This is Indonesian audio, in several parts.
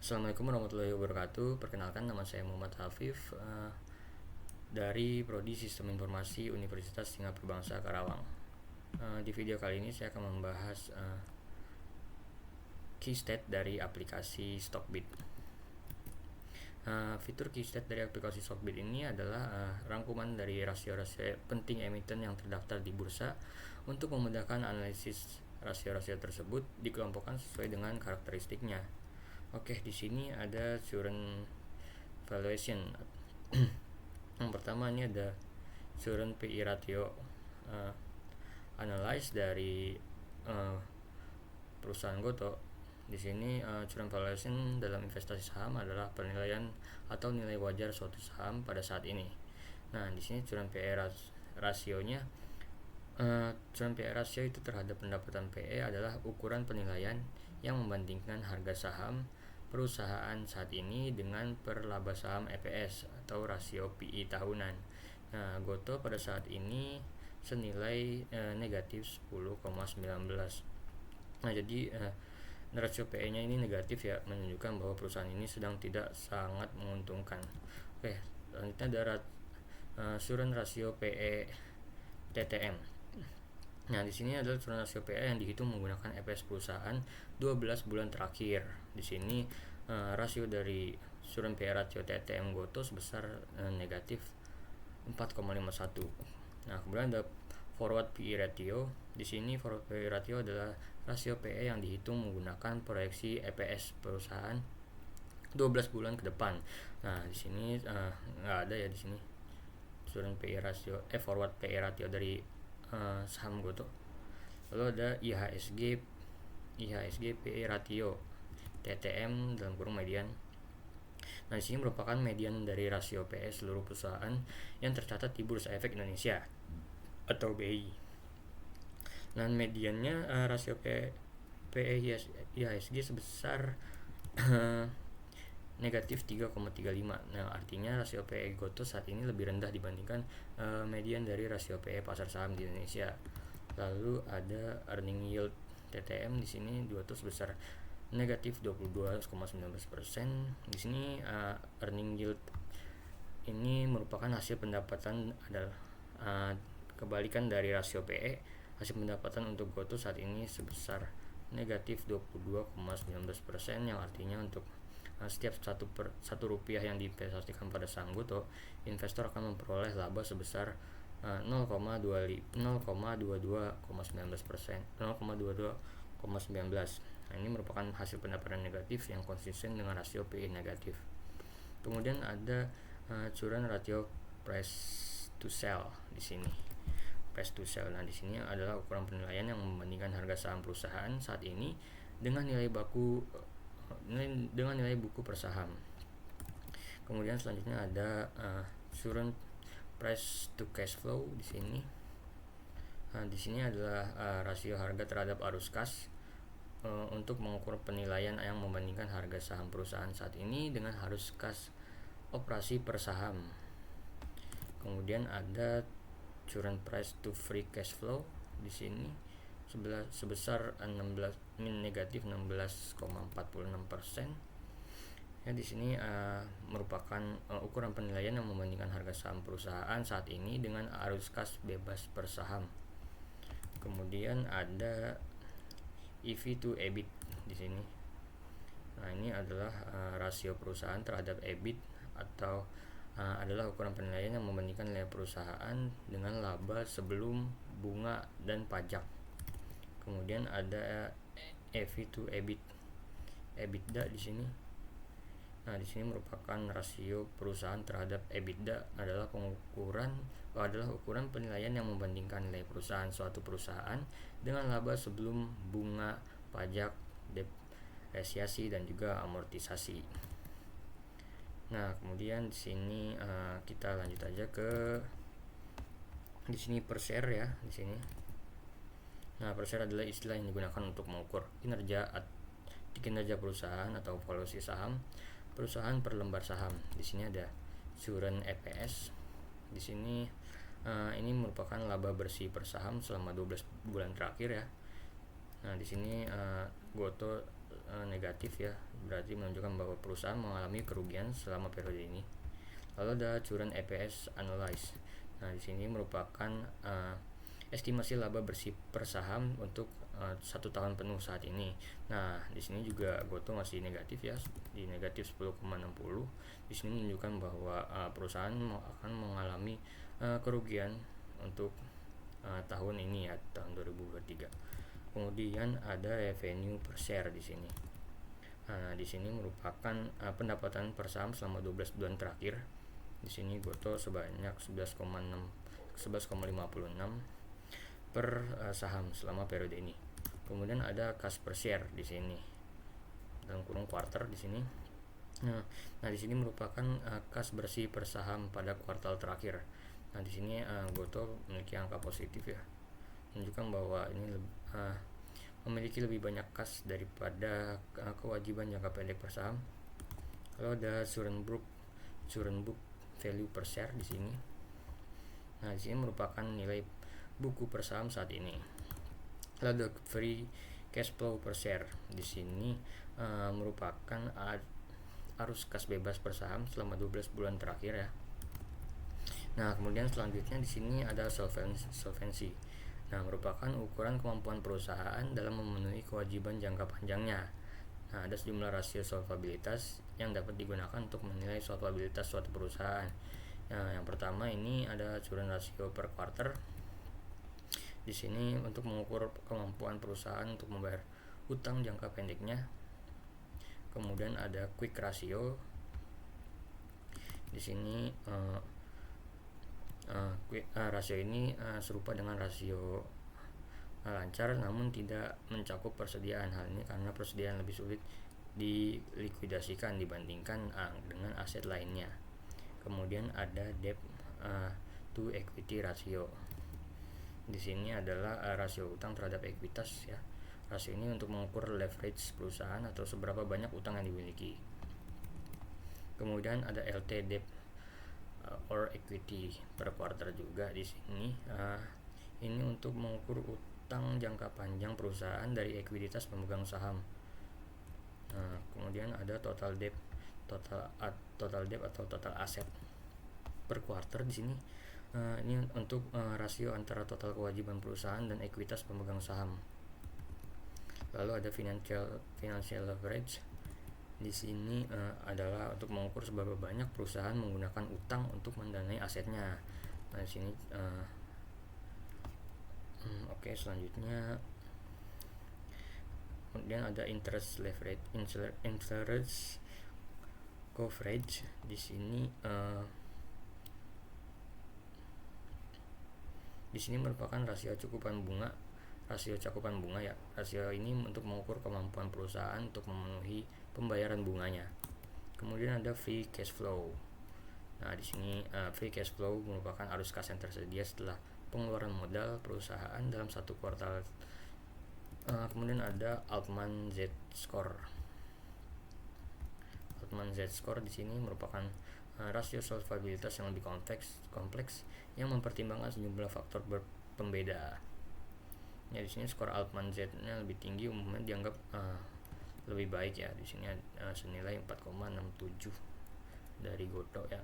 Assalamualaikum warahmatullahi wabarakatuh. Perkenalkan, nama saya Muhammad Hafif dari Prodi Sistem Informasi Universitas Singapura Bangsa Karawang. Di video kali ini saya akan membahas key state dari aplikasi Stockbit. Fitur key state dari aplikasi Stockbit ini adalah rangkuman dari rasio-rasio penting emiten yang terdaftar di bursa. Untuk memudahkan analisis rasio-rasio tersebut dikelompokkan sesuai dengan karakteristiknya. Oke, di sini ada current valuation. Yang pertama ini ada current PI ratio, analyze dari perusahaan Goto. Di sini current valuation dalam investasi saham adalah penilaian atau nilai wajar suatu saham pada saat ini. Nah, di sini current PE rasionya, current PE rasio itu terhadap pendapatan PE adalah ukuran penilaian yang membandingkan harga saham perusahaan saat ini dengan per laba saham EPS atau rasio PI tahunan. Nah, Goto pada saat ini senilai negatif 10,19. Nah, jadi rasio PE-nya ini negatif ya, menunjukkan bahwa perusahaan ini sedang tidak sangat menguntungkan. Oke, selanjutnya ada current rasio PE TTM. Nah, di sini adalah current rasio PE yang dihitung menggunakan EPS perusahaan 12 bulan terakhir. Di sini rasio dari current PE ratio TTM Goto sebesar negatif 4,51. Nah, kemudian ada forward PE ratio. Di sini forward PE ratio adalah rasio PE yang dihitung menggunakan proyeksi EPS perusahaan 12 bulan ke depan. Nah, di sini nggak ada ya di sini current PE ratio forward PE ratio dari saham Goto. Lalu ada IHSG PE ratio TTM dalam kurung median. Nah, di sini merupakan median dari rasio PE seluruh perusahaan yang tercatat di Bursa Efek Indonesia atau BI. Dan mediannya rasio PE IHSG sebesar negatif 3,35. Nah, artinya rasio PE Goto saat ini lebih rendah dibandingkan median dari rasio PE pasar saham di Indonesia. Lalu ada earning yield TTM di sini Goto sebesar negatif 22,19%. Di sini earning yield ini merupakan hasil pendapatan adalah kebalikan dari rasio PE. Hasil pendapatan untuk Goto saat ini sebesar negatif 22,19%, yang artinya untuk setiap satu rupiah yang diinvestasikan pada saham Goto, investor akan memperoleh laba sebesar 0,22,19%. Nah, ini merupakan hasil pendapatan negatif yang konsisten dengan rasio PI negatif. Kemudian ada current ratio price to sell di sini. Price to sell. Nah, di sini adalah ukuran penilaian yang membandingkan harga saham perusahaan saat ini dengan nilai buku per saham. Kemudian selanjutnya ada current price to cash flow di sini. Nah, di sini adalah rasio harga terhadap arus kas untuk mengukur penilaian yang membandingkan harga saham perusahaan saat ini dengan arus kas operasi per saham. Kemudian ada current price to free cash flow di sini sebesar negatif 16,46%. Ya, di sini merupakan ukuran penilaian yang membandingkan harga saham perusahaan saat ini dengan arus kas bebas per saham. Kemudian ada EV to EBIT di sini. Nah, ini adalah rasio perusahaan terhadap EBIT atau adalah ukuran penilaian yang membandingkan nilai perusahaan dengan laba sebelum bunga dan pajak. Kemudian ada EV to EBIT, EBITDA di sini. Nah, di sini merupakan rasio perusahaan terhadap EBITDA adalah ukuran penilaian yang membandingkan nilai perusahaan suatu perusahaan dengan laba sebelum bunga, pajak, depresiasi dan juga amortisasi. Nah, kemudian di sini kita lanjut aja ke di sini per share ya di sini. Nah, per share adalah istilah yang digunakan untuk mengukur kinerja perusahaan atau valuasi saham perusahaan per lembar saham. Di sini ada current EPS. Di sini ini merupakan laba bersih per saham selama 12 bulan terakhir ya. Nah, di sini Goto negatif ya, berarti menunjukkan bahwa perusahaan mengalami kerugian selama periode ini. Lalu ada current EPS analysis. Nah, di sini merupakan estimasi laba bersih per saham untuk 1 tahun penuh saat ini. Nah, di sini juga GoTo masih negatif ya, di negatif 10,60. Di sini menunjukkan bahwa perusahaan akan mengalami kerugian untuk tahun ini ya, tahun 2023. Kemudian ada revenue per share di sini. Nah, di sini merupakan pendapatan per saham selama 12 bulan terakhir. Di sini GoTo sebanyak 11,56 per saham selama periode ini. Kemudian ada cash per share di sini, dalam kurung quarter di sini. Nah, di sini merupakan kas bersih per saham pada kuartal terakhir. Nah, di sini GoTo memiliki angka positif ya, menunjukkan bahwa ini memiliki lebih banyak kas daripada kewajiban jangka pendek per saham. Lalu ada current book value per share di sini. Nah, di sini merupakan nilai buku per saham saat ini. Lalu ada free cash flow per share di sini merupakan arus kas bebas per saham selama 12 bulan terakhir ya. Nah, kemudian selanjutnya di sini ada solvency. Nah, merupakan ukuran kemampuan perusahaan dalam memenuhi kewajiban jangka panjangnya. Nah, ada sejumlah rasio solvabilitas yang dapat digunakan untuk menilai solvabilitas suatu perusahaan. Nah, yang pertama ini ada current ratio per quarter. Di sini untuk mengukur kemampuan perusahaan untuk membayar utang jangka pendeknya. Kemudian ada quick ratio. Di sini rasio ini serupa dengan rasio lancar, namun tidak mencakup persediaan. Hal ini karena persediaan lebih sulit dilikuidasikan dibandingkan dengan aset lainnya. Kemudian ada debt to equity ratio. Di sini adalah rasio utang terhadap ekuitas ya. Rasio ini untuk mengukur leverage perusahaan atau seberapa banyak utang yang dimiliki. Kemudian ada LT debt or equity per quarter juga di sini. Ini untuk mengukur utang jangka panjang perusahaan dari ekuiditas pemegang saham. Kemudian ada total debt atau total aset per quarter di sini. Ini untuk rasio antara total kewajiban perusahaan dan ekuitas pemegang saham. Lalu ada financial leverage. Di sini adalah untuk mengukur seberapa banyak perusahaan menggunakan utang untuk mendanai asetnya. Nah, di sini selanjutnya kemudian ada interest coverage. Di sini merupakan rasio cakupan bunga ya. Rasio ini untuk mengukur kemampuan perusahaan untuk memenuhi pembayaran bunganya. Kemudian ada free cash flow. Nah, di sini free cash flow merupakan arus kas yang tersedia setelah pengeluaran modal perusahaan dalam satu kuartal. Kemudian ada Altman Z-score. Altman Z-score di sini merupakan rasio solvabilitas yang lebih kompleks yang mempertimbangkan sejumlah faktor pembeda. Ya, di sini skor Altman Z-nya lebih tinggi, umumnya dianggap lebih baik ya. Di sini senilai 4,67 dari GoTo ya.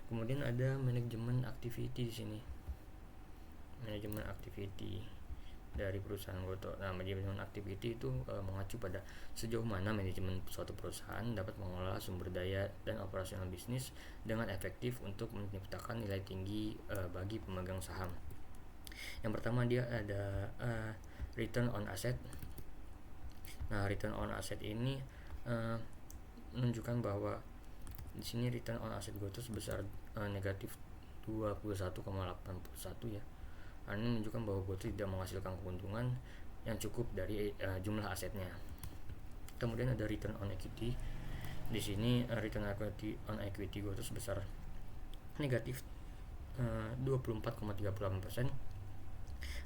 Kemudian ada manajemen activity di sini. Manajemen activity dari perusahaan GoTo. Nah, manajemen activity itu mengacu pada sejauh mana manajemen suatu perusahaan dapat mengelola sumber daya dan operasional bisnis dengan efektif untuk menciptakan nilai tinggi bagi pemegang saham. Yang pertama dia ada return on asset. Nah, return on asset ini menunjukkan bahwa di sini return on asset GoTo sebesar negatif 21,81 ya. Ini menunjukkan bahwa GoTo tidak menghasilkan keuntungan yang cukup dari jumlah asetnya. Kemudian ada return on equity. Di sini return on equity GoTo sebesar negatif 24,38%.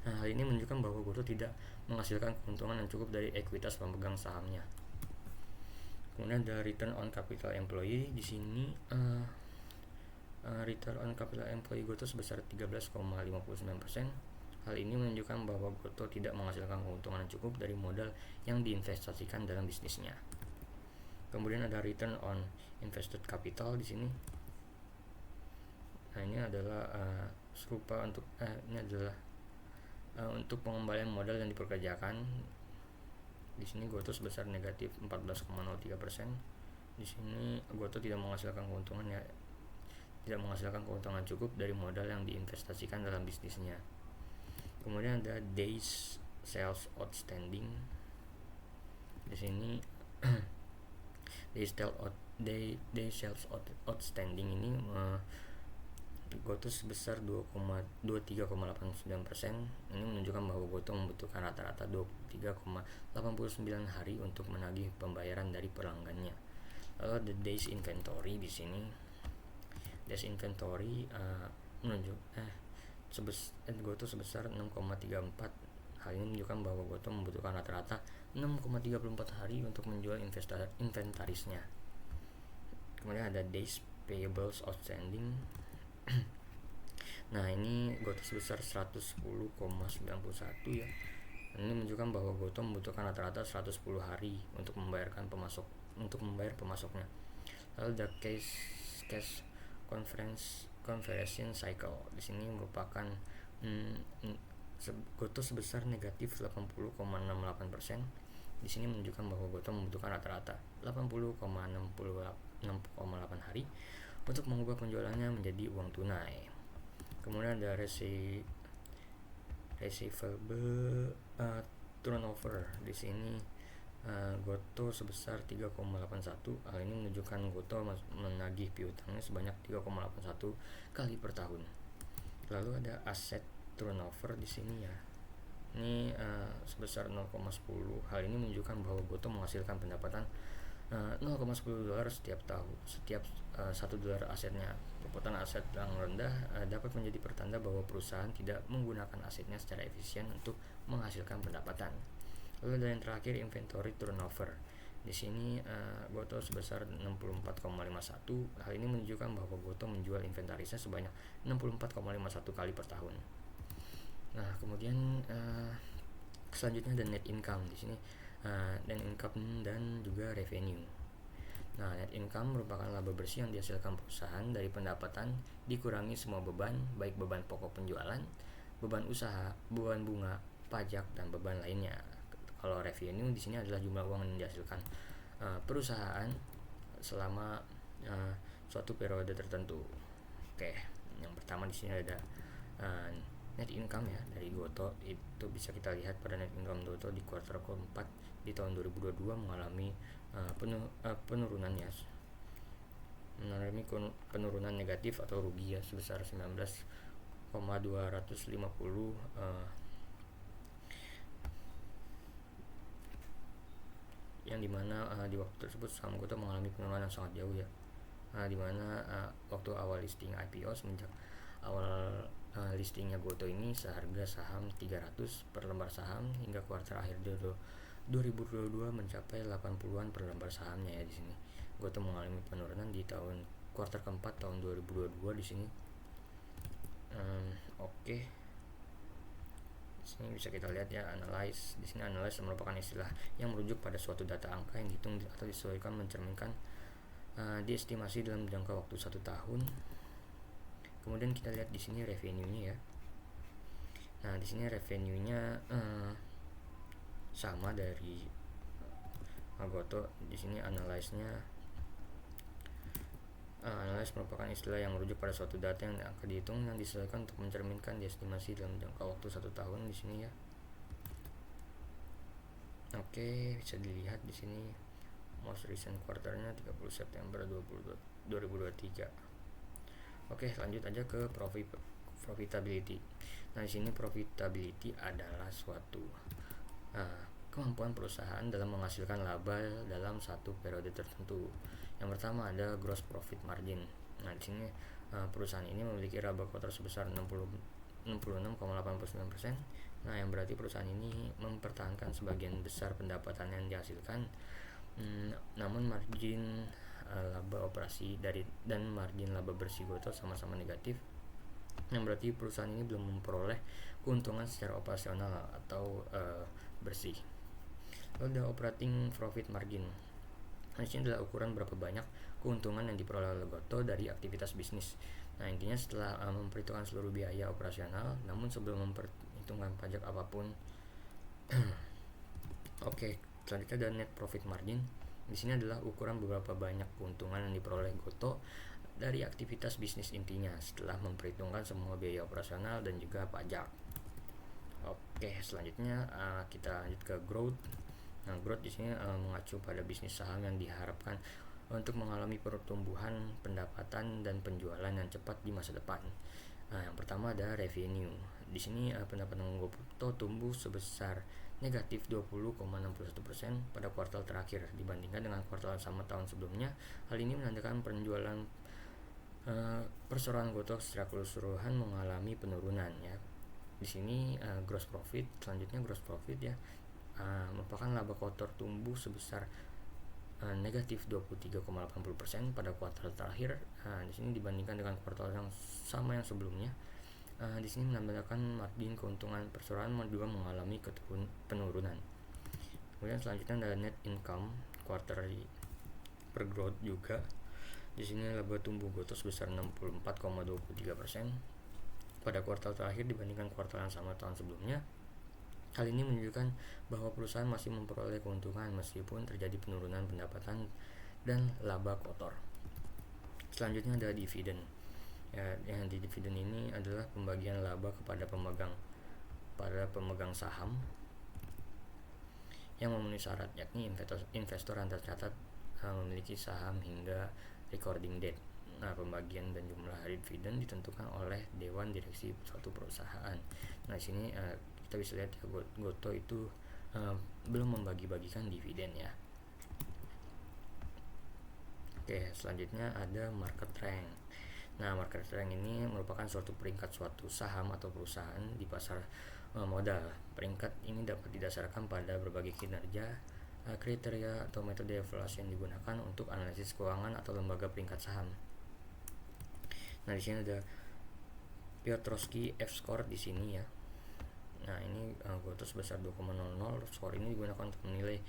Nah, hal ini menunjukkan bahwa GoTo tidak menghasilkan keuntungan yang cukup dari ekuitas pemegang sahamnya. Kemudian ada return on capital employee. Di sini return on capital employee GoTo sebesar 13,59%. Hal ini menunjukkan bahwa Gotoh tidak menghasilkan keuntungan yang cukup dari modal yang diinvestasikan dalam bisnisnya. Kemudian ada return on invested capital di sini. Nah, ini adalah serupa untuk ini adalah untuk pengembalian modal yang dipekerjakan. Di sini Gotoh sebesar negatif 14,03%. Di sini Gotoh tidak menghasilkan keuntungan cukup dari modal yang diinvestasikan dalam bisnisnya. Kemudian ada days sales outstanding. Di sini day sales outstanding ini Gotoh sebesar 23,89%. Ini menunjukkan bahwa Gotoh membutuhkan rata-rata 23,89 hari untuk menagih pembayaran dari pelanggannya. Lalu ada days inventory di sini. Days inventory Gotoh sebesar 6,34. Hal ini menunjukkan bahwa Gotoh membutuhkan rata-rata 6,34 hari untuk menjual inventarisnya. Kemudian ada days payables outstanding. Nah, ini Gotoh sebesar 110,91 ya. Ini menunjukkan bahwa Gotoh membutuhkan rata-rata 110 hari untuk membayar pemasoknya. Lalu ada cash conversion cycle. Di sini merupakan Gotoh sebesar negatif 80,68%. Di sini menunjukkan bahwa Gotoh membutuhkan rata-rata 80,68 hari untuk mengubah penjualannya menjadi uang tunai. Kemudian ada receivable turnover. Di sini Gotoh sebesar 3,81. Hal ini menunjukkan Gotoh menagih piutangnya sebanyak 3,81 kali per tahun. Lalu ada asset turnover di sini ya. Ini sebesar 0,10. Hal ini menunjukkan bahwa Gotoh menghasilkan pendapatan $0,10 setiap tahun setiap $1 asetnya. Kepemilikan aset yang rendah dapat menjadi pertanda bahwa perusahaan tidak menggunakan asetnya secara efisien untuk menghasilkan pendapatan. Lalu ada yang terakhir inventory turnover. Di sini Gotoh sebesar 64,51. Hal ini menunjukkan bahwa Gotoh menjual inventarisnya sebanyak 64,51 kali per tahun. Nah, kemudian selanjutnya ada net income di sini. Net income dan juga revenue. Nah, net income merupakan laba bersih yang dihasilkan perusahaan dari pendapatan dikurangi semua beban, baik beban pokok penjualan, beban usaha, beban bunga, pajak, dan beban lainnya. Kalau revenue di sini adalah jumlah uang yang dihasilkan perusahaan selama suatu periode tertentu. Oke, yang pertama di sini ada net income ya dari Gotoh. Itu bisa kita lihat pada net income Gotoh di kuartal keempat di tahun 2022 mengalami penurunan negatif atau rugi ya sebesar 19,250 yang dimana di waktu tersebut saham Gotoh mengalami penurunan yang sangat jauh ya. Dimana waktu awal listing IPO semenjak awal listingnya Gotoh ini seharga saham 300 per lembar saham hingga kuartal akhir 2022 mencapai 80-an per lembar sahamnya ya. Di sini Gotoh mengalami penurunan di kuartal keempat tahun 2022 di sini. Oke. Di sini bisa kita lihat ya analyze. Di sini analyze merupakan istilah yang merujuk pada suatu data angka yang dihitung atau disesuaikan mencerminkan diestimasi dalam jangka waktu 1 tahun. Kemudian kita lihat di sini revenue-nya ya. Nah, di sini revenue-nya sama dari Gotoh. Di sini analyze merupakan istilah yang merujuk pada suatu data yang akan dihitung yang disesuaikan untuk mencerminkan diestimasi dalam jangka waktu 1 tahun di sini ya. Oke, bisa dilihat di sini most recent quarternya 30 September 2023. Oke, lanjut aja ke profitability. Nah, di sini profitability adalah suatu kemampuan perusahaan dalam menghasilkan laba dalam satu periode tertentu. Yang pertama ada gross profit margin. Nah, di sini perusahaan ini memiliki laba kuartal sebesar 66,89%. Nah, yang berarti perusahaan ini mempertahankan sebagian besar pendapatan yang dihasilkan. Namun margin laba operasi dan margin laba bersih Gotoh sama-sama negatif. yang berarti perusahaan ini belum memperoleh keuntungan secara operasional atau bersih. Lalu ada operating profit margin. Nah, ini adalah ukuran berapa banyak keuntungan yang diperoleh oleh Goto dari aktivitas bisnis. Nah, intinya setelah memperhitungkan seluruh biaya operasional, namun sebelum memperhitungkan pajak apapun. Oke, selanjutnya ada net profit margin. Di sini adalah ukuran beberapa banyak keuntungan yang diperoleh Goto dari aktivitas bisnis intinya setelah memperhitungkan semua biaya operasional dan juga pajak. Oke, selanjutnya kita lanjut ke growth. Nah, growth di sini mengacu pada bisnis saham yang diharapkan untuk mengalami pertumbuhan pendapatan dan penjualan yang cepat di masa depan. Nah, yang pertama ada revenue. Di sini pendapatan Goto tumbuh sebesar negatif 20,61% pada kuartal terakhir dibandingkan dengan kuartal sama tahun sebelumnya. Hal ini menandakan penjualan perseroan Goto secara keseluruhan mengalami penurunan ya. Di sini gross profit, selanjutnya gross profit ya, merupakan laba kotor tumbuh sebesar negatif 23,80% pada kuartal terakhir. Di sini dibandingkan dengan kuartal yang sama yang sebelumnya. Di sini menambahkan margin keuntungan perseroan juga mengalami penurunan. Kemudian selanjutnya ada net income quarterly per growth juga. Di sini laba tumbuh Goto sebesar 64,23% pada kuartal terakhir dibandingkan kuartal yang sama tahun sebelumnya. Hal ini menunjukkan bahwa perusahaan masih memperoleh keuntungan meskipun terjadi penurunan pendapatan dan laba kotor. Selanjutnya ada dividen. Ya, yang di dividen ini adalah pembagian laba kepada pemegang saham yang memenuhi syarat, yakni investor yang tercatat memiliki saham hingga recording date. Nah, pembagian dan jumlah dividen ditentukan oleh dewan direksi suatu perusahaan. Nah, di sini kita bisa lihat ya, Goto itu belum membagi-bagikan dividen ya. Oke, selanjutnya ada market rank. Nah, market rank ini merupakan suatu peringkat suatu saham atau perusahaan di pasar modal. Peringkat ini dapat didasarkan pada berbagai kinerja, kriteria atau metode evaluasi yang digunakan untuk analisis keuangan atau lembaga peringkat saham. Nah, di sini ada Piotrowski F-score di sini ya. Nah, ini Goto sebesar 2,00. Skor ini digunakan untuk menilai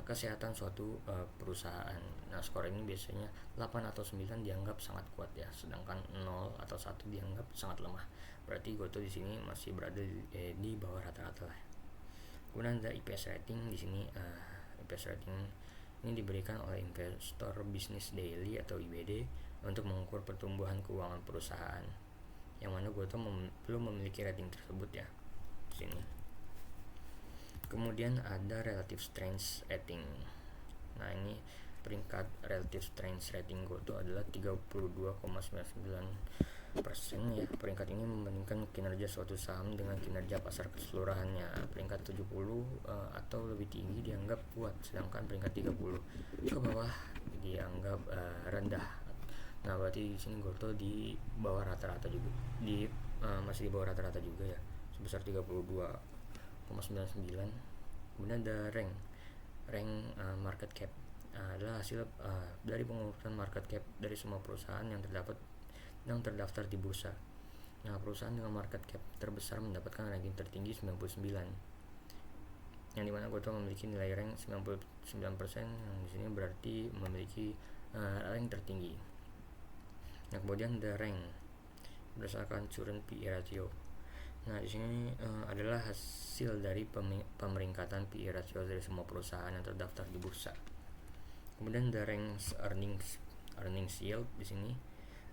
kesehatan suatu perusahaan. Nah, skor ini biasanya 8 atau 9 dianggap sangat kuat ya, sedangkan 0 atau 1 dianggap sangat lemah. Berarti Goto di sini masih berada di bawah rata-rata lah. Kemudian ada IPS rating di sini. IPS rating ini diberikan oleh Investor Business Daily atau IBD untuk mengukur pertumbuhan keuangan perusahaan. Yang mana Goto belum memiliki rating tersebut ya. Di sini. Kemudian ada relative strength rating. Nah, ini peringkat relative strength rating Goto adalah 32,99% ya. Peringkat ini membandingkan kinerja suatu saham dengan kinerja pasar keseluruhannya. Peringkat 70 atau lebih tinggi dianggap kuat, sedangkan peringkat 30 ke bawah dianggap rendah. Nah, berarti di sini Goto di bawah rata-rata juga. Masih di bawah rata-rata juga ya, sebesar 32,99. Kemudian ada rank market cap. Adalah hasil dari pengurusan market cap dari semua perusahaan yang terdaftar di bursa. Nah, perusahaan dengan market cap terbesar mendapatkan ranking tertinggi 99, yang dimana Goto memiliki nilai rank 99%, yang di sini berarti memiliki rank tertinggi. Nah, kemudian ada rank berdasarkan current PE ratio. Nah, di sini adalah hasil dari pemeringkatan PE ratio dari semua perusahaan yang terdaftar di bursa. Kemudian ada rank earnings yield di sini.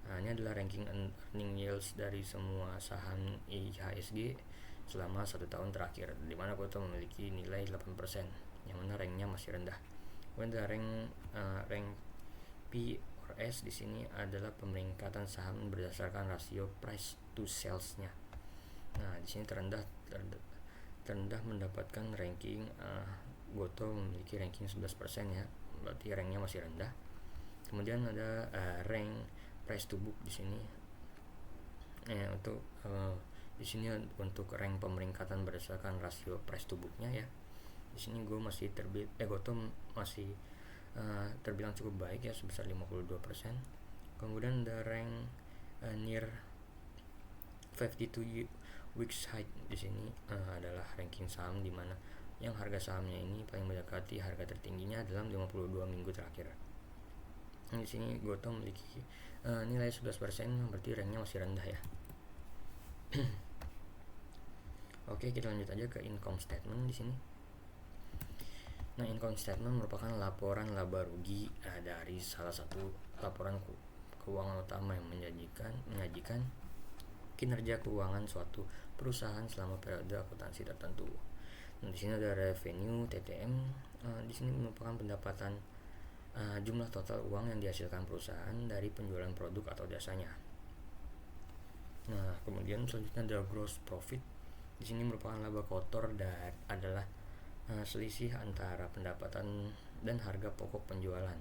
Ini adalah ranking earning yields dari semua saham IHSG selama 1 tahun terakhir, di mana Goto memiliki nilai 8%, yang mana ranknya masih rendah. Kemudian ada rank PRS di sini adalah pemeringkatan saham berdasarkan rasio price to sales-nya. Nah, di sini terendah mendapatkan ranking Goto memiliki ranking 11% ya, berarti ranknya masih rendah. Kemudian ada rank price to book di sini. Di sini untuk rank pemeringkatan berdasarkan rasio price to booknya ya. Di sini Goto masih terbilang cukup baik ya, sebesar 52%. Kemudian ada rank near 52 weeks high di sini adalah ranking saham di mana yang harga sahamnya ini paling mendekati harga tertingginya dalam 52 minggu terakhir. Di sini Goto memiliki nilai 11%, berarti ranknya masih rendah ya. Oke, kita lanjut aja ke income statement di sini. Nah, income statement merupakan laporan laba rugi dari salah satu laporan keuangan utama yang menyajikan kinerja keuangan suatu perusahaan selama periode akuntansi tertentu. Nah, di sini ada revenue TTM. Di sini merupakan pendapatan jumlah total uang yang dihasilkan perusahaan dari penjualan produk atau jasanya. Nah, kemudian selanjutnya ada gross profit. Di sini merupakan laba kotor dan adalah selisih antara pendapatan dan harga pokok penjualan.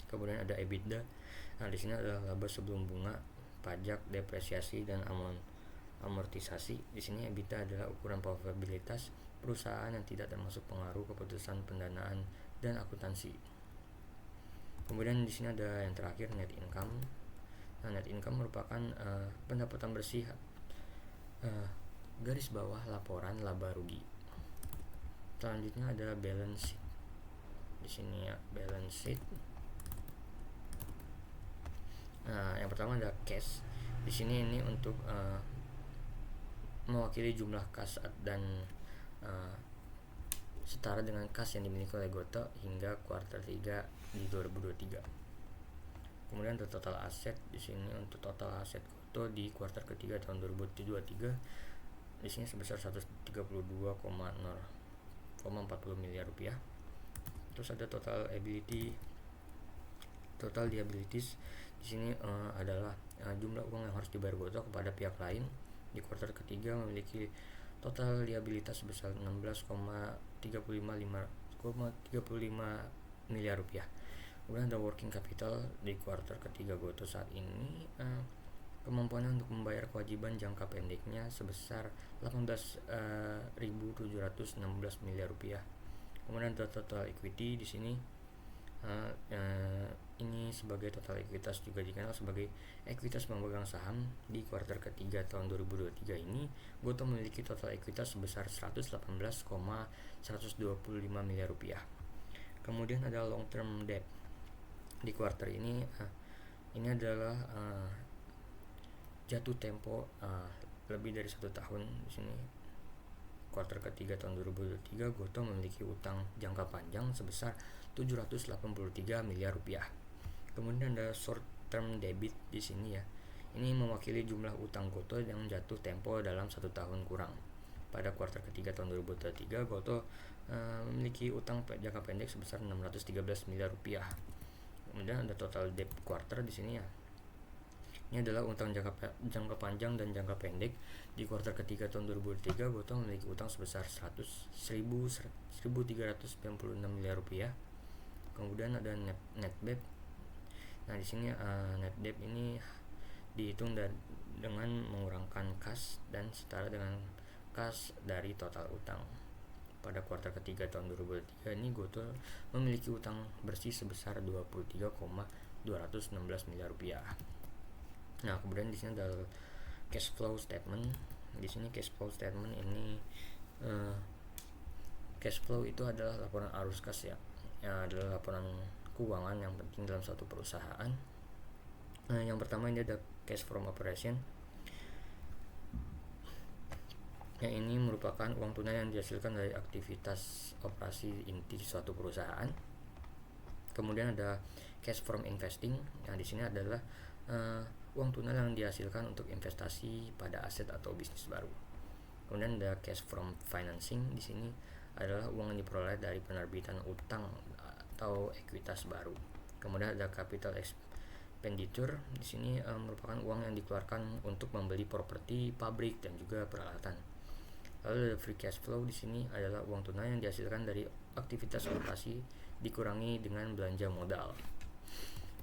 Kemudian ada EBITDA. Nah, di sini adalah laba sebelum bunga, pajak, depresiasi dan amortisasi. Di sini EBITDA adalah ukuran profitabilitas perusahaan yang tidak termasuk pengaruh keputusan pendanaan dan akuntansi. Kemudian di sini ada yang terakhir, net income. Nah, net income merupakan pendapatan bersih garis bawah laporan laba rugi. Selanjutnya ada balance sheet. Di sini ya, balance sheet. Nah, yang pertama ada cash. Di sini ini untuk mewakili jumlah kas dan setara dengan kas yang dimiliki oleh Goto hingga kuartal 3 di 2023. Kemudian ada total aset. Di sini untuk total aset Goto di kuartal ketiga tahun 2023 di sini sebesar 132,40 miliar rupiah. Terus ada total liabilities. Di sini adalah jumlah uang yang harus dibayar Goto kepada pihak lain. Di kuartal ketiga memiliki total liabilitas sebesar 16,35 miliar rupiah. Kemudian ada working capital. Di kuartal ketiga Goto saat ini kemampuan untuk membayar kewajiban jangka pendeknya sebesar 18.716 miliar rupiah. Kemudian ada total equity. Di sini ini sebagai total ekuitas juga dikenal sebagai ekuitas pemegang saham. Di kuartal ketiga tahun 2023 ini Goto memiliki total ekuitas sebesar 118,125 miliar rupiah. Kemudian ada long term debt. Di kuartal ini adalah jatuh tempo lebih dari 1 tahun. Di sini kuartal ketiga tahun 2023 Goto memiliki utang jangka panjang sebesar 783 miliar rupiah. Kemudian ada short term debit di sini ya. Ini mewakili jumlah utang Goto yang jatuh tempo dalam 1 tahun kurang. Pada kuartal ketiga tahun 2023 Goto memiliki utang jangka pendek sebesar 613 miliar rupiah. Kemudian ada total debt quarter di sini ya. Ini adalah utang jangka panjang dan jangka pendek. Di kuartal ketiga tahun 2023 Goto memiliki utang sebesar 1.396 miliar rupiah. Kemudian ada net debt. Nah, di sini net debt ini dihitung dengan mengurangkan kas dan setara dengan kas dari total utang. Pada kuartal ketiga tahun 2023 ini Goto memiliki utang bersih sebesar 23,216 miliar rupiah. Nah, kemudian di sini ada cash flow statement. Di sini cash flow statement ini cash flow itu adalah laporan arus kas ya. Adalah laporan keuangan yang penting dalam suatu perusahaan. Yang pertama ini ada cash from operation. Yang ini merupakan uang tunai yang dihasilkan dari aktivitas operasi inti suatu perusahaan. Kemudian ada cash from investing. Yang di sini adalah uang tunai yang dihasilkan untuk investasi pada aset atau bisnis baru. Kemudian ada cash from financing. Di sini adalah uang yang diperoleh dari penerbitan utang atau ekuitas baru. Kemudian ada capital expenditure. Di sini merupakan uang yang dikeluarkan untuk membeli properti, pabrik dan juga peralatan. Lalu ada free cash flow. Di sini adalah uang tunai yang dihasilkan dari aktivitas operasi dikurangi dengan belanja modal.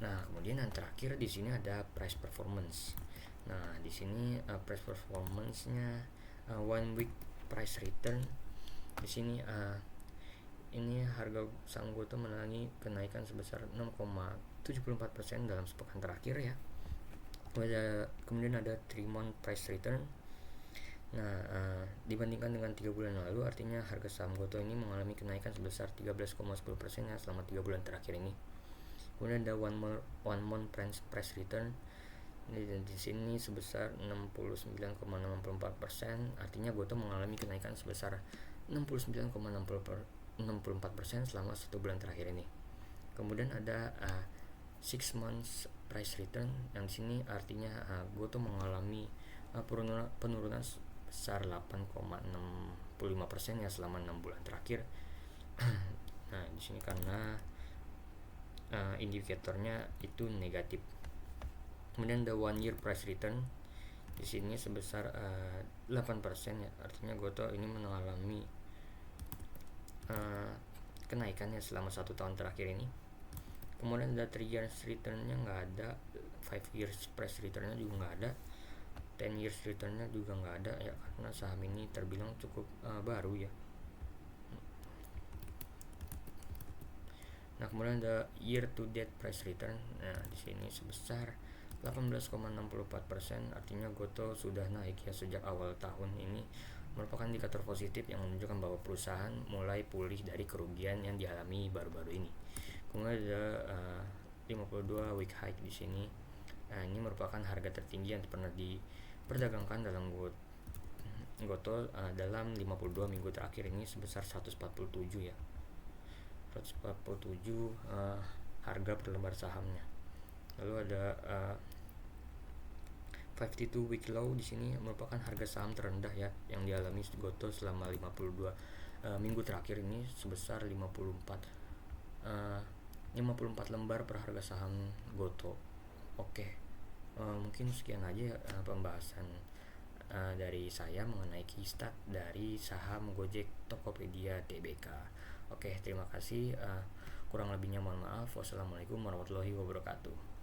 Nah, kemudian yang terakhir di sini ada price performance. Nah, di sini price performance-nya one week price return. Di sini ini harga saham Goto mengalami kenaikan sebesar 6,74% dalam sepekan terakhir ya. Kemudian ada 3-month price return. Nah, dibandingkan dengan 3 bulan lalu, artinya harga saham Gotoh ini mengalami kenaikan sebesar 13,10% ya selama 3 bulan terakhir ini. Kemudian ada one month price return. Di sini sebesar 69,64%, artinya Gotoh mengalami kenaikan sebesar 69,64% selama 1 bulan terakhir ini. Kemudian ada 6 months price return, yang di sini artinya Gotoh mengalami penurunan sebesar 8,65% ya selama 6 bulan terakhir. Nah, di sini karena indikatornya itu negatif. Kemudian the 1 year price return di sini sebesar 8% ya, artinya Gotoh ini mengalami kenaikannya selama 1 tahun terakhir ini. Kemudian ada 3 years returnnya nggak ada, 5 years price returnnya juga nggak ada, 10 years returnnya juga nggak ada ya, karena saham ini terbilang cukup baru ya. Nah, kemudian ada year to date price return. Nah, di sini sebesar 18,64%, artinya Gotoh sudah naik ya sejak awal tahun ini, merupakan indikator positif yang menunjukkan bahwa perusahaan mulai pulih dari kerugian yang dialami baru-baru ini. Kemudian ada 52 week high di sini. Nah, ini merupakan harga tertinggi yang pernah diperdagangkan dalam Gotoh dalam 52 minggu terakhir ini sebesar 147 ya. 147 harga per lembar sahamnya. Lalu ada 52 week low di sini merupakan harga saham terendah ya yang dialami Gotoh selama 52 minggu terakhir ini sebesar 54 lembar per harga saham Gotoh. Oke. Mungkin sekian aja pembahasan dari saya mengenai kickstat dari saham Gojek Tokopedia Tbk. Oke, terima kasih. Kurang lebihnya mohon maaf. Wassalamualaikum warahmatullahi wabarakatuh.